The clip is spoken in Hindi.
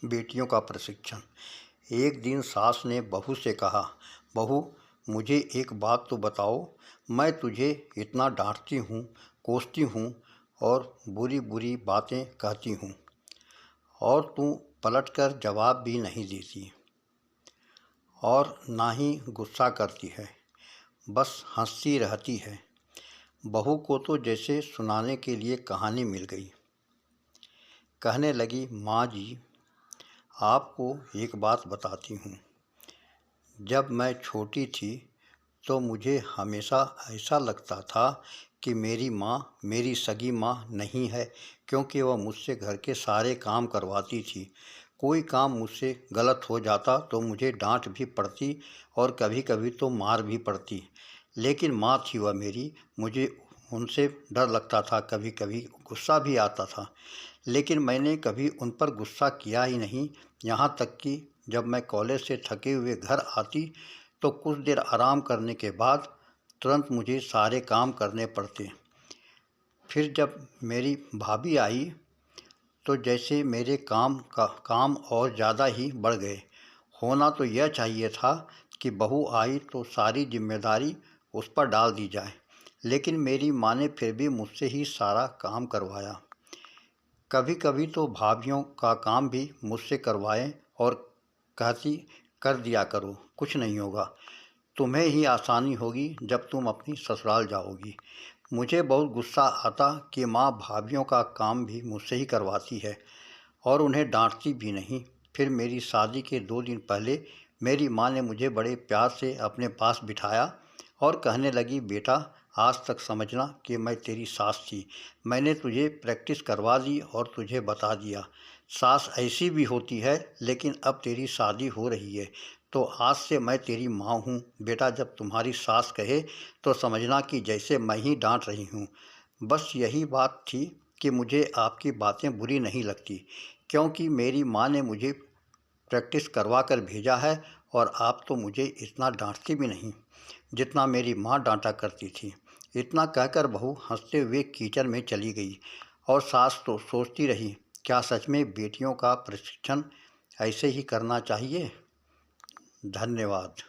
बेटियों का प्रशिक्षण। एक दिन सास ने बहू से कहा, बहू मुझे एक बात तो बताओ, मैं तुझे इतना डांटती हूँ, कोसती हूँ और बुरी बुरी बातें कहती हूँ और तू पलटकर जवाब भी नहीं देती और ना ही गुस्सा करती है, बस हंसती रहती है। बहू को तो जैसे सुनाने के लिए कहानी मिल गई। कहने लगी, माँ जी आपको एक बात बताती हूँ। जब मैं छोटी थी तो मुझे हमेशा ऐसा लगता था कि मेरी माँ मेरी सगी माँ नहीं है, क्योंकि वह मुझसे घर के सारे काम करवाती थी। कोई काम मुझसे गलत हो जाता तो मुझे डांट भी पड़ती और कभी कभी तो मार भी पड़ती, लेकिन माँ थी वह मेरी। मुझे उनसे डर लगता था, कभी कभी गुस्सा भी आता था, लेकिन मैंने कभी उन पर गुस्सा किया ही नहीं। यहाँ तक कि जब मैं कॉलेज से थके हुए घर आती तो कुछ देर आराम करने के बाद तुरंत मुझे सारे काम करने पड़ते। फिर जब मेरी भाभी आई तो जैसे मेरे काम और ज़्यादा ही बढ़ गए। होना तो यह चाहिए था कि बहू आई तो सारी जिम्मेदारी उस पर डाल दी जाए, लेकिन मेरी माँ ने फिर भी मुझसे ही सारा काम करवाया। कभी कभी तो भाभीयों का काम भी मुझसे करवाएं और कहती, कर दिया करो, कुछ नहीं होगा, तुम्हें ही आसानी होगी जब तुम अपनी ससुराल जाओगी। मुझे बहुत गुस्सा आता कि माँ भाभीयों का काम भी मुझसे ही करवाती है और उन्हें डांटती भी नहीं। फिर मेरी शादी के 2 दिन पहले मेरी माँ ने मुझे बड़े प्यार से अपने पास बिठाया और कहने लगी, बेटा आज तक समझना कि मैं तेरी सास थी। मैंने तुझे प्रैक्टिस करवा दी और तुझे बता दिया सास ऐसी भी होती है, लेकिन अब तेरी शादी हो रही है तो आज से मैं तेरी माँ हूँ। बेटा जब तुम्हारी सास कहे तो समझना कि जैसे मैं ही डांट रही हूँ। बस यही बात थी कि मुझे आपकी बातें बुरी नहीं लगती, क्योंकि मेरी माँ ने मुझे प्रैक्टिस करवा कर भेजा है और आप तो मुझे इतना डांटती भी नहीं जितना मेरी माँ डांटा करती थी। इतना कहकर बहू हंसते हुए कीचड़ में चली गई और सास तो सोचती रही, क्या सच में बेटियों का प्रशिक्षण ऐसे ही करना चाहिए। धन्यवाद।